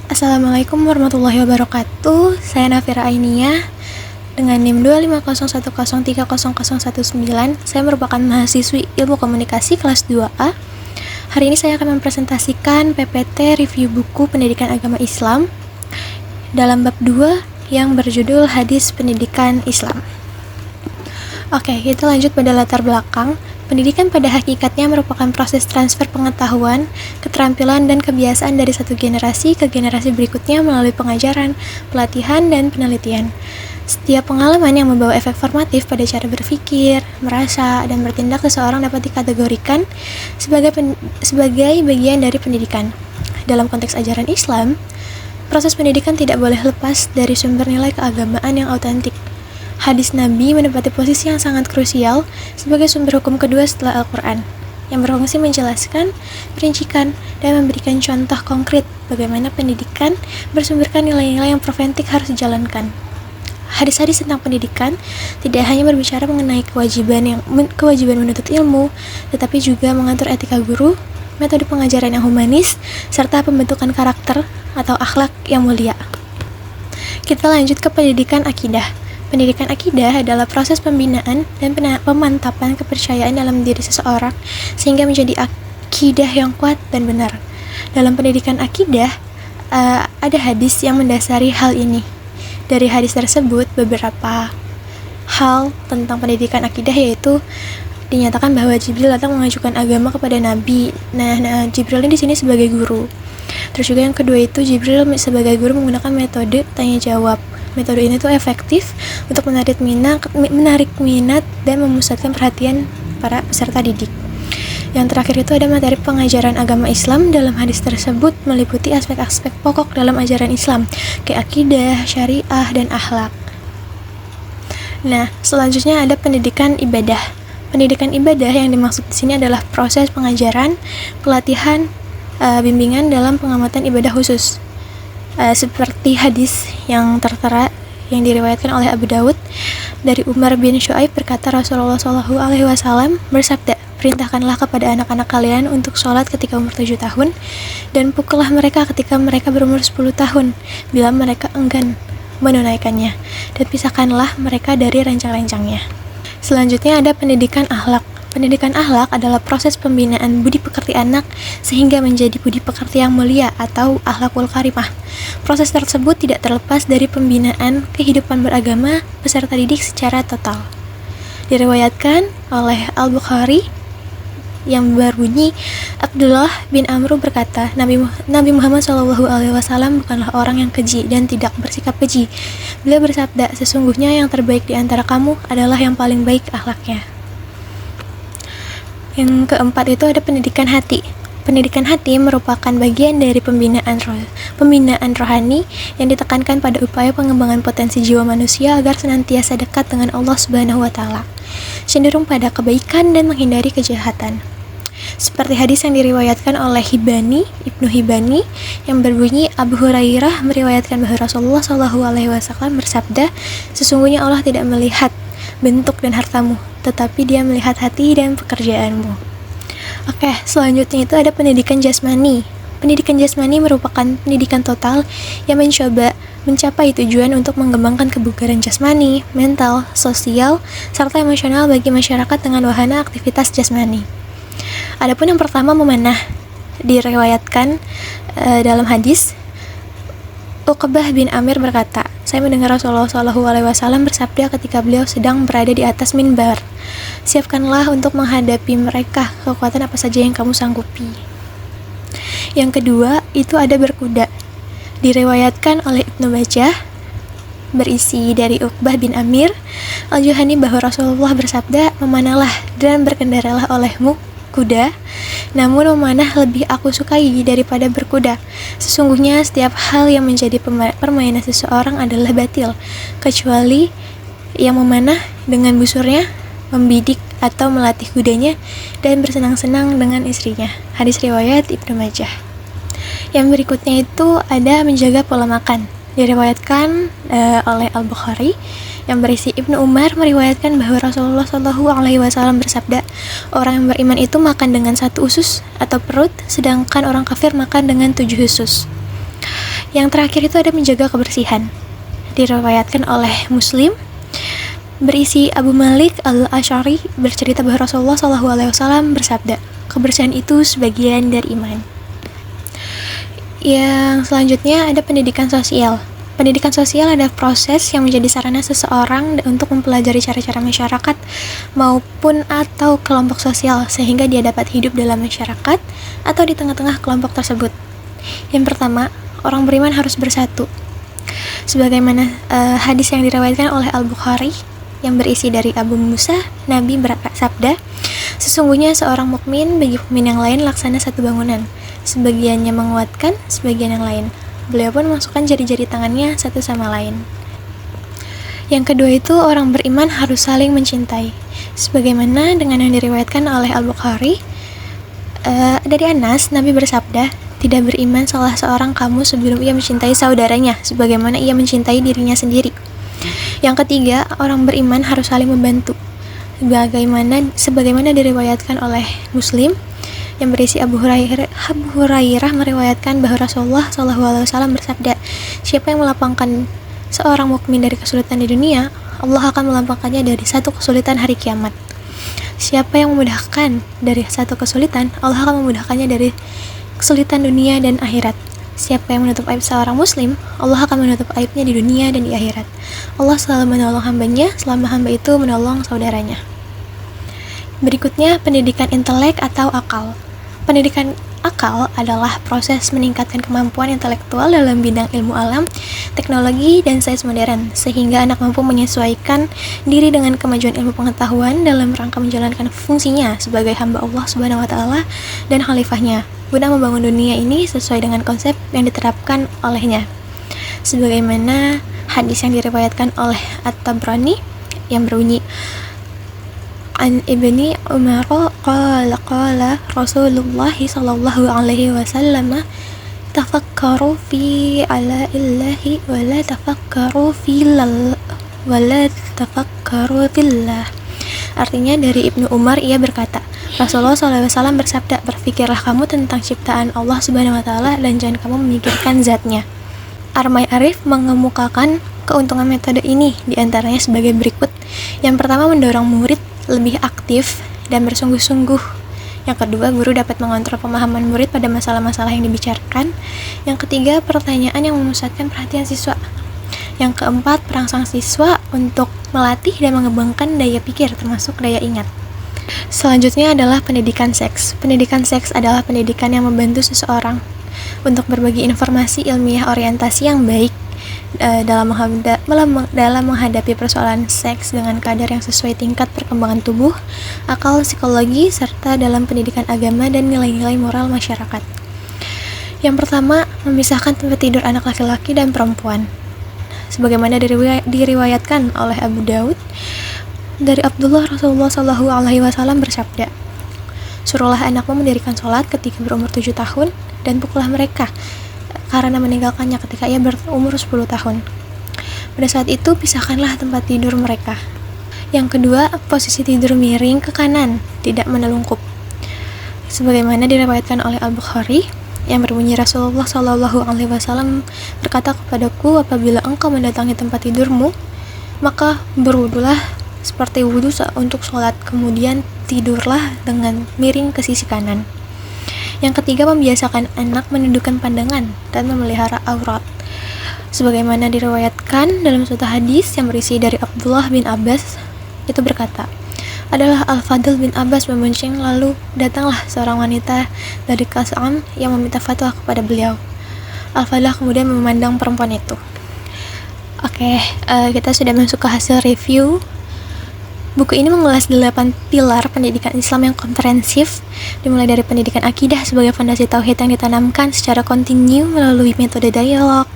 Assalamualaikum warahmatullahi wabarakatuh. Saya Nafira Ainiyah dengan NIM 25010300119. Saya merupakan mahasiswi Ilmu Komunikasi kelas 2A. Hari ini saya akan mempresentasikan PPT review buku Pendidikan Agama Islam dalam bab 2 yang berjudul Hadis Pendidikan Islam. Oke, kita lanjut pada latar belakang. Pendidikan pada hakikatnya merupakan proses transfer pengetahuan, keterampilan, dan kebiasaan dari satu generasi ke generasi berikutnya melalui pengajaran, pelatihan, dan penelitian. Setiap pengalaman yang membawa efek formatif pada cara berpikir, merasa, dan bertindak seseorang dapat dikategorikan sebagai bagian dari pendidikan. Dalam konteks ajaran Islam, proses pendidikan tidak boleh lepas dari sumber nilai keagamaan yang autentik. Hadis Nabi menempati posisi yang sangat krusial sebagai sumber hukum kedua setelah Al-Quran, yang berfungsi menjelaskan, merincikan, dan memberikan contoh konkret bagaimana pendidikan bersumberkan nilai-nilai yang preventif harus dijalankan. Hadis-hadis tentang pendidikan tidak hanya berbicara mengenai kewajiban menuntut ilmu, tetapi juga mengatur etika guru, metode pengajaran yang humanis, serta pembentukan karakter atau akhlak yang mulia. Kita lanjut ke pendidikan akidah. Pendidikan akidah adalah proses pembinaan dan pemantapan kepercayaan dalam diri seseorang sehingga menjadi akidah yang kuat dan benar. Dalam pendidikan akidah, ada hadis yang mendasari hal ini. Dari hadis tersebut, beberapa hal tentang pendidikan akidah yaitu dinyatakan bahwa Jibril datang mengajukan agama kepada Nabi. Nah, Jibril ini di sini sebagai guru. Terus juga yang kedua itu Jibril sebagai guru menggunakan metode tanya jawab. Metode ini tuh efektif untuk menarik minat dan memusatkan perhatian para peserta didik. Yang terakhir itu ada materi pengajaran agama Islam. Dalam hadis tersebut meliputi aspek-aspek pokok dalam ajaran Islam, kayak akidah, syariah, dan akhlak. Nah, selanjutnya ada pendidikan ibadah. Pendidikan ibadah yang dimaksud di sini adalah proses pengajaran, pelatihan, bimbingan dalam pengamatan ibadah khusus. Seperti hadis yang tertera yang diriwayatkan oleh Abu Daud dari Umar bin Syu'aib berkata, Rasulullah SAW bersabda, perintahkanlah kepada anak-anak kalian untuk sholat ketika umur 7 tahun dan pukullah mereka ketika mereka berumur 10 tahun bila mereka enggan menunaikannya, dan pisahkanlah mereka dari rancang-rancangnya. Selanjutnya ada pendidikan akhlak. Pendidikan akhlak adalah proses pembinaan budi pekerti anak sehingga menjadi budi pekerti yang mulia atau akhlakul karimah. Proses tersebut tidak terlepas dari pembinaan kehidupan beragama peserta didik secara total. Diriwayatkan oleh Al-Bukhari yang berbunyi, Abdullah bin Amr berkata, Nabi Muhammad SAW bukanlah orang yang keji dan tidak bersikap keji. Beliau bersabda, sesungguhnya yang terbaik di antara kamu adalah yang paling baik akhlaknya. Yang keempat itu ada pendidikan hati. Pendidikan hati merupakan bagian dari pembinaan rohani yang ditekankan pada upaya pengembangan potensi jiwa manusia agar senantiasa dekat dengan Allah Subhanahu wa Ta'ala, cenderung pada kebaikan dan menghindari kejahatan. Seperti hadis yang diriwayatkan oleh Ibnu Hibani yang berbunyi, Abu Hurairah meriwayatkan bahwa Rasulullah SAW bersabda, sesungguhnya Allah tidak melihat bentuk dan hartamu, tetapi Dia melihat hati dan pekerjaanmu. Oke, selanjutnya itu ada pendidikan jasmani. Pendidikan jasmani merupakan pendidikan total yang mencoba mencapai tujuan untuk mengembangkan kebugaran jasmani, mental, sosial, serta emosional bagi masyarakat dengan wahana aktivitas jasmani. Adapun yang pertama memanah, diriwayatkan dalam hadis, Uqbah bin Amir berkata, saya mendengar Rasulullah SAW bersabda ketika beliau sedang berada di atas minbar, siapkanlah untuk menghadapi mereka kekuatan apa saja yang kamu sanggupi. Yang kedua itu ada berkuda. Diriwayatkan oleh Ibnu Majah berisi dari Uqbah bin Amir Al-Juhani bahwa Rasulullah bersabda, memanahlah dan berkendaralah olehmu kuda, namun memanah lebih aku sukai daripada berkuda. Sesungguhnya setiap hal yang menjadi permainan seseorang adalah batil, kecuali yang memanah dengan busurnya, membidik atau melatih kudanya, dan bersenang-senang dengan istrinya. Hadis riwayat Ibnu Majah. Yang berikutnya itu ada menjaga pola makan. Diriwayatkan oleh Al-Bukhari yang berisi Ibnu Umar meriwayatkan bahwa Rasulullah SAW bersabda, orang yang beriman itu makan dengan 1 usus atau perut, sedangkan orang kafir makan dengan 7 usus. Yang terakhir itu ada menjaga kebersihan. Diriwayatkan oleh Muslim, berisi Abu Malik Al-Asy'ari bercerita bahwa Rasulullah SAW bersabda, kebersihan itu sebagian dari iman. Yang selanjutnya ada pendidikan sosial. Pendidikan sosial adalah proses yang menjadi sarana seseorang untuk mempelajari cara-cara masyarakat maupun atau kelompok sosial sehingga dia dapat hidup dalam masyarakat atau di tengah-tengah kelompok tersebut. Yang pertama, orang beriman harus bersatu. Sebagaimana hadis yang diriwayatkan oleh Al-Bukhari yang berisi dari Abu Musa, Nabi bersabda, sesungguhnya seorang mukmin bagi mukmin yang lain laksana satu bangunan, sebagiannya menguatkan, sebagian yang lain. Beliau pun memasukkan jari-jari tangannya satu sama lain. Yang kedua itu orang beriman harus saling mencintai. Sebagaimana dengan yang diriwayatkan oleh Al-Bukhari, dari Anas, Nabi bersabda, tidak beriman salah seorang kamu sebelum ia mencintai saudaranya, sebagaimana ia mencintai dirinya sendiri. Yang ketiga, orang beriman harus saling membantu. Sebagaimana diriwayatkan oleh Muslim, yang berisi Abu Hurairah meriwayatkan bahwa Rasulullah SAW bersabda, siapa yang melapangkan seorang mukmin dari kesulitan di dunia, Allah akan melampangkannya dari satu kesulitan hari kiamat. Siapa yang memudahkan dari satu kesulitan, Allah akan memudahkannya dari kesulitan dunia dan akhirat. Siapa yang menutup aib seorang muslim, Allah akan menutup aibnya di dunia dan di akhirat. Allah selalu menolong hambanya selama hamba itu menolong saudaranya. Berikutnya, pendidikan intelek atau akal. Pendidikan akal adalah proses meningkatkan kemampuan intelektual dalam bidang ilmu alam, teknologi, dan sains modern, sehingga anak mampu menyesuaikan diri dengan kemajuan ilmu pengetahuan dalam rangka menjalankan fungsinya sebagai hamba Allah Subhanahu wa Ta'ala dan khalifahnya, guna membangun dunia ini sesuai dengan konsep yang diterapkan olehnya. Sebagaimana hadis yang diriwayatkan oleh At-Tabrani yang berbunyi, An Ibni Umar qala Rasulullah sallallahu alaihi wasallam tafakkaru fi ala illahi wa la tafakkaru fillah. Artinya dari Ibnu Umar, ia berkata, Rasulullah SAW bersabda, berfikirlah kamu tentang ciptaan Allah Subhanahu wa Ta'ala dan jangan kamu memikirkan zatnya. Armai Arif mengemukakan keuntungan metode ini diantaranya sebagai berikut. Yang pertama, mendorong murid lebih aktif dan bersungguh-sungguh. Yang kedua, guru dapat mengontrol pemahaman murid pada masalah-masalah yang dibicarakan. Yang ketiga, pertanyaan yang memusatkan perhatian siswa. Yang keempat, perangsang siswa untuk melatih dan mengembangkan daya pikir termasuk daya ingat. Selanjutnya adalah pendidikan seks. Pendidikan seks adalah pendidikan yang membantu seseorang untuk berbagi informasi ilmiah orientasi yang baik dalam menghadapi persoalan seks dengan kadar yang sesuai tingkat perkembangan tubuh, akal, psikologi, serta dalam pendidikan agama dan nilai-nilai moral masyarakat. Yang pertama, memisahkan tempat tidur anak laki-laki dan perempuan. Sebagaimana diriwayatkan oleh Abu Daud, dari Abdullah, Rasulullah SAW bersabda, suruhlah anakmu mendirikan sholat ketika berumur 7 tahun dan pukullah mereka karena meninggalkannya ketika ia berumur 10 tahun. Pada saat itu, pisahkanlah tempat tidur mereka. Yang kedua, posisi tidur miring ke kanan, tidak menelungkup. Sebagaimana diriwayatkan oleh Al-Bukhari, yang berbunyi Rasulullah SAW berkata kepadaku, apabila engkau mendatangi tempat tidurmu, maka berwudulah seperti wudu untuk sholat, kemudian tidurlah dengan miring ke sisi kanan. Yang ketiga, membiasakan anak menundukkan pandangan dan memelihara aurat. Sebagaimana diriwayatkan dalam suatu hadis yang berisi dari Abdullah bin Abbas, itu berkata, adalah Al-Fadl bin Abbas membonceng, lalu datanglah seorang wanita dari Kas'am yang meminta fatwa kepada beliau. Al-Fadl kemudian memandang perempuan itu. Oke, kita sudah masuk ke hasil review. Buku ini mengulas 8 pilar pendidikan Islam yang komprehensif, dimulai dari pendidikan akidah sebagai fondasi tauhid yang ditanamkan secara kontinu melalui metode dialog,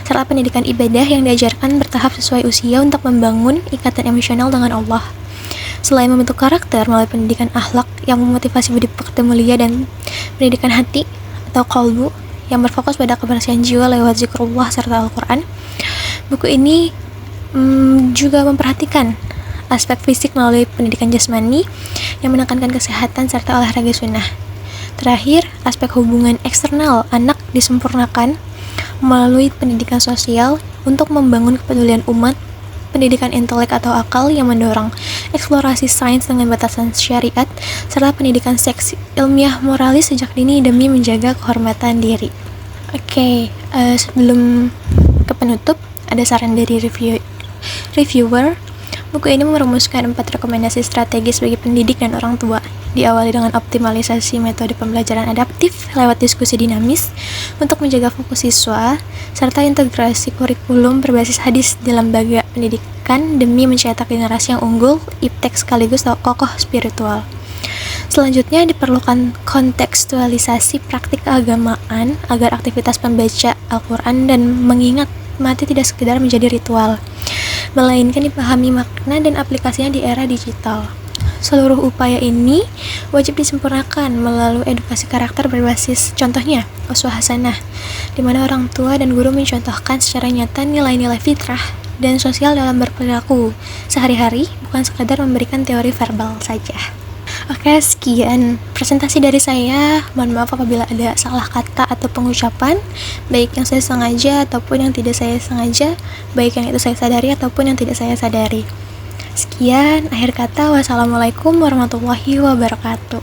serta pendidikan ibadah yang diajarkan bertahap sesuai usia untuk membangun ikatan emosional dengan Allah. Selain membentuk karakter melalui pendidikan akhlak yang memotivasi budi pekerti mulia dan pendidikan hati atau qalbu yang berfokus pada kebersihan jiwa lewat zikrullah serta Al-Quran, buku ini juga memperhatikan aspek fisik melalui pendidikan jasmani yang menekankan kesehatan serta olahraga sunnah. Terakhir, aspek hubungan eksternal anak disempurnakan melalui pendidikan sosial untuk membangun kepedulian umat, pendidikan intelek atau akal yang mendorong eksplorasi sains dengan batasan syariat, serta pendidikan seks ilmiah moralis sejak dini demi menjaga kehormatan diri. Sebelum ke penutup, ada saran dari reviewer. Buku ini merumuskan 4 rekomendasi strategis bagi pendidik dan orang tua, diawali dengan optimalisasi metode pembelajaran adaptif lewat diskusi dinamis untuk menjaga fokus siswa, serta integrasi kurikulum berbasis hadis di lembaga pendidikan demi mencetak generasi yang unggul, iptek sekaligus kokoh spiritual. Selanjutnya diperlukan kontekstualisasi praktik keagamaan agar aktivitas pembaca Al-Quran dan mengingat mati tidak sekedar menjadi ritual, melainkan dipahami makna dan aplikasinya di era digital. Seluruh upaya ini wajib disempurnakan melalui edukasi karakter berbasis contohnya uswah hasanah, di mana orang tua dan guru mencontohkan secara nyata nilai-nilai fitrah dan sosial dalam berperilaku sehari-hari, bukan sekadar memberikan teori verbal saja. Sekian presentasi dari saya. Mohon maaf apabila ada salah kata atau pengucapan, baik yang saya sengaja ataupun yang tidak saya sengaja, baik yang itu saya sadari ataupun yang tidak saya sadari. Sekian, akhir kata, wassalamualaikum warahmatullahi wabarakatuh.